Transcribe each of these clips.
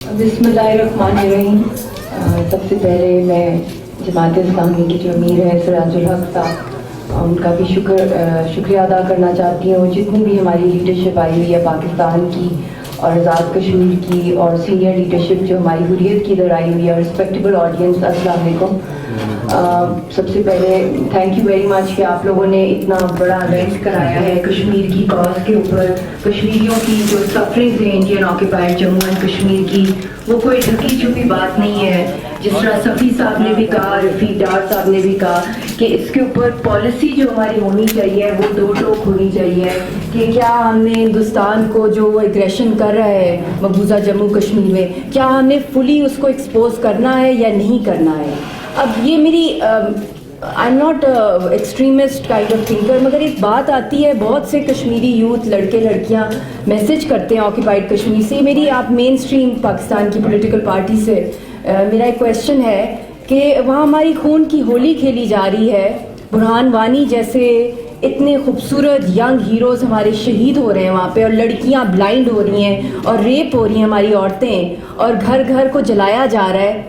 بسم اللہ الرحمن الرحیم. سب سے پہلے میں جماعت اسلامی کے جو امیر ہیں سراج الحق صاحب ان کا بھی شکریہ ادا کرنا چاہتی ہوں. جتنی بھی ہماری لیڈرشپ آئی ہوئی ہے پاکستان کی اور آزاد کشمیر کی اور سینئر لیڈرشپ جو ہماری حریت کی ادھر آئی ہوئی ہے, رسپیکٹیبل آڈینس, السلام علیکم. سب سے پہلے تھینک یو ویری مچ کہ آپ لوگوں نے اتنا بڑا ایونٹ کرایا ہے کشمیر کی کاز کے اوپر. کشمیریوں کی جو سفرنگز ہیں Indian occupied Jammu and Kashmir کی, وہ کوئی ڈھکی چھپی بات نہیں ہے. جس طرح صفی صاحب نے بھی کہا, رفیق ڈار صاحب نے بھی کہا کہ اس کے اوپر پالیسی جو ہماری ہونی چاہیے وہ دو ٹوک ہونی چاہیے کہ کیا ہم نے ہندوستان کو جو وہ ایگریشن کر رہا ہے مقبوضہ جموں کشمیر میں, کیا ہم نے فلی اس کو ایکسپوز کرنا ہے یا نہیں کرنا ہے. اب یہ میری I am not extremist kind of thinker, مگر ایک بات آتی ہے, بہت سے کشمیری یوتھ لڑکے لڑکیاں میسج کرتے ہیں آکوپائڈ کشمیر سے. میری آپ مین اسٹریم پاکستان کی پولیٹیکل پارٹی سے میرا ایک کویشچن ہے کہ وہاں ہماری خون کی ہولی کھیلی جا رہی ہے. برہان وانی جیسے اتنے خوبصورت ینگ ہیروز ہمارے شہید ہو رہے ہیں وہاں پہ, اور لڑکیاں بلائنڈ ہو رہی ہیں اور ریپ ہو رہی ہیں ہماری عورتیں, اور گھر گھر کو جلایا جا رہا ہے.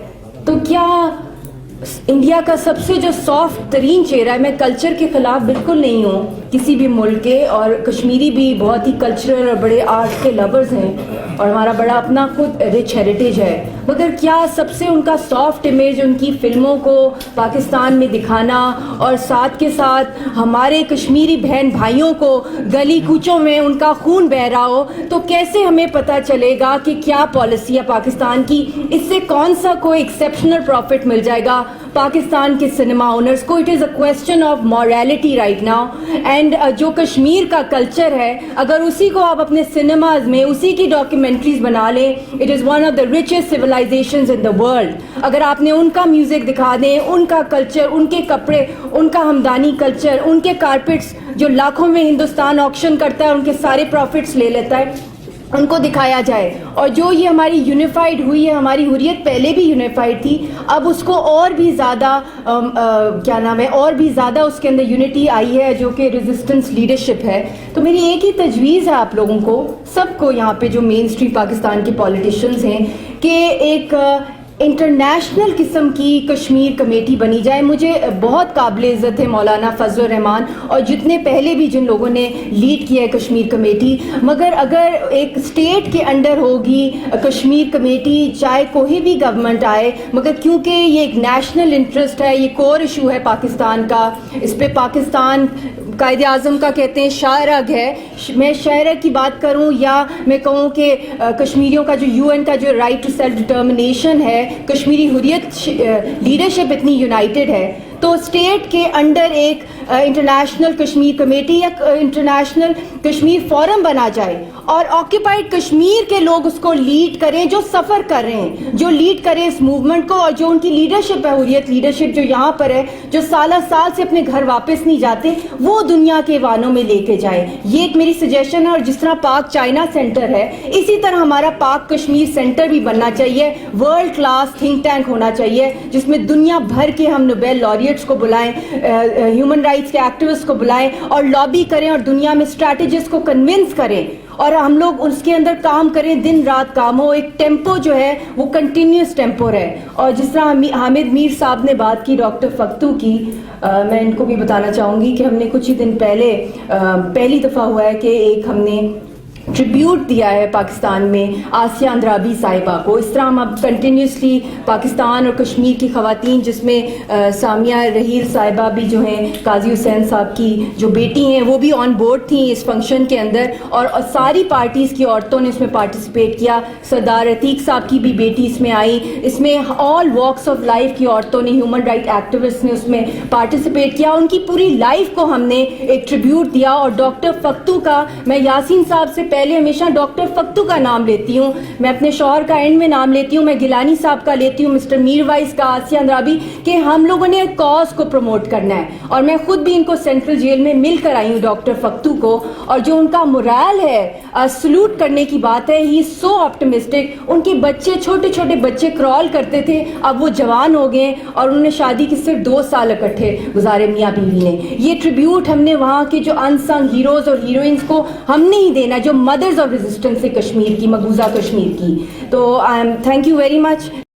تو کیا انڈیا کا سب سے جو سافٹ ترین چہرہ ہے, میں کلچر کے خلاف بالکل نہیں ہوں کسی بھی ملک کے, اور کشمیری بھی بہت ہی کلچرل اور بڑے آرٹ کے لورز ہیں اور ہمارا بڑا اپنا خود رچ ہیریٹیج ہے, مگر کیا سب سے ان کا سافٹ امیج ان کی فلموں کو پاکستان میں دکھانا اور ساتھ کے ساتھ ہمارے کشمیری بہن بھائیوں کو گلی کوچوں میں ان کا خون بہہ رہا ہو, تو کیسے ہمیں پتہ چلے گا کہ کیا پالیسی ہے پاکستان کی؟ اس سے کون سا کوئی ایکسیپشنل پروفٹ مل جائے گا پاکستان کے سنیما اونرز کو؟ It is a question of morality right now. And جو کشمیر کا کلچر ہے, اگر اسی کو آپ اپنے سنیماز میں اسی کی ڈاکیومنٹریز بنا لیں, it is one of the richest civilisations in the world. اگر آپ نے ان کا میوزک دکھا دیں, ان کا کلچر, ان کے کپڑے, ان کا ہمدانی کلچر, ان کے کارپٹس جو لاکھوں میں ہندوستان آکشن کرتا ہے, ان کے سارے پروفٹس لے لیتا ہے, ان کو دکھایا جائے. اور جو یہ ہماری یونیفائڈ ہوئی ہے, ہماری حریت پہلے بھی یونیفائڈ تھی, اب اس کو اور بھی زیادہ کیا نام ہے, اور بھی زیادہ اس کے اندر یونٹی آئی ہے جو کہ ریزسٹنس لیڈرشپ ہے. تو میری ایک ہی تجویز ہے آپ لوگوں کو, سب کو یہاں پہ جو مین اسٹریم پاکستان کے پولیٹیشنز ہیں, کہ ایک انٹرنیشنل قسم کی کشمیر کمیٹی بنی جائے. مجھے بہت قابل عزت ہے مولانا فضل الرحمان اور جتنے پہلے بھی جن لوگوں نے لیڈ کیا ہے کشمیر کمیٹی, مگر اگر ایک اسٹیٹ کے انڈر ہوگی کشمیر کمیٹی, چاہے کوئی بھی گورنمنٹ آئے, مگر کیونکہ یہ ایک نیشنل انٹرسٹ ہے, یہ کور ایشو ہے پاکستان کا, اس پہ پاکستان قائد اعظم کا کہتے ہیں شاہرگ ہے. میں شاہرگ کی بات کروں یا میں کہوں کہ کشمیریوں کا جو UN کا جو رائٹ ٹو سیلف ڈٹرمنیشن ہے, کشمیری حریت لیڈرشپ اتنی یونائٹڈ ہے, تو اسٹیٹ کے انڈر ایک انٹرنیشنل کشمیر کمیٹی یا انٹرنیشنل کشمیر فورم بنا جائے اور آکوپائڈ کشمیر کے لوگ اس کو لیڈ کریں, جو سفر کر رہے ہیں, جو لیڈ کریں اس موومنٹ کو, اور جو ان کی لیڈرشپ ہے, حریت لیڈرشپ جو یہاں پر ہے, جو سالہ سال سے اپنے گھر واپس نہیں جاتے, وہ دنیا کے ایوانوں میں لے کے جائیں. یہ ایک میری سجیشن ہے. اور جس طرح پاک چائنا سینٹر ہے, اسی طرح ہمارا پاک کشمیر سینٹر بھی بننا چاہیے. ورلڈ کلاس تھنک ٹینک ہونا چاہیے جس میں دنیا بھر کے ہم نوبیل لوریٹس کو بلائیں, ہیومن رائٹس کے ایکٹیوسٹ کو بلائیں اور لابی کریں, اور دنیا میں اسٹریٹجسٹ کو کنونس کریں, اور ہم لوگ اس کے اندر کام کریں, دن رات کام ہو. ایک ٹیمپو جو ہے وہ کنٹینیوس ٹیمپو ہے. اور جس طرح حامد میر صاحب نے بات کی ڈاکٹر فختو کی, میں ان کو بھی بتانا چاہوں گی کہ ہم نے کچھ ہی دن پہلے پہلی دفعہ ہوا ہے کہ ایک ہم نے ٹریبیوٹ دیا ہے پاکستان میں آسیہ اندرابی صاحبہ کو. اس طرح ہم اب کنٹینیوسلی پاکستان اور کشمیر کی خواتین, جس میں سامیہ رحیل صاحبہ بھی جو ہیں, قاضی حسین صاحب کی جو بیٹی ہیں, وہ بھی آن بورڈ تھیں اس فنکشن کے اندر, اور ساری پارٹیز کی عورتوں نے اس میں پارٹیسپیٹ کیا. سردار عتیق صاحب کی بھی بیٹی اس میں آئی, اس میں آل واکس آف لائف کی عورتوں نے, ہیومن رائٹ ایکٹیوسٹ نے اس میں پارٹیسپیٹ کیا. ان کی پوری لائف کو ہم نے ایک ٹریبیوٹ دیا. اور ڈاکٹر فختو کا, میں یاسین صاحب سے پہلے ہمیشہ ڈاکٹر فختو کا نام لیتی ہوں, میں اپنے شوہر کا اینڈ میں نام لیتی ہوں, میں گیلانی صاحب کا لیتی ہوں, مسٹر میر وائس کا, آسیہ اندرابی, کہ ہم لوگوں نے کاز کو پروموٹ کرنا ہے. اور میں خود بھی ان کو سینٹرل جیل میں مل کر آئی ہوں ڈاکٹر فختو کو, اور جو ان کا مورال ہے, سلوٹ کرنے کی بات ہے. ہی سو آپٹمسٹک. ان کے بچے, چھوٹے چھوٹے بچے کرال کرتے تھے, اب وہ جوان ہو گئے, اور انہوں نے شادی کی صرف 2 سال اکٹھے گزارے میاں بیوی نے. یہ ٹریبیوٹ ہم نے وہاں کے جو انسنگ ہیروز اور ہیروئنس کو ہم نے ہی دینا, جو مدرز آف ریزسٹنس کشمیر کی, مقبوضہ کشمیر کی. تو تھینک یو ویری مچ.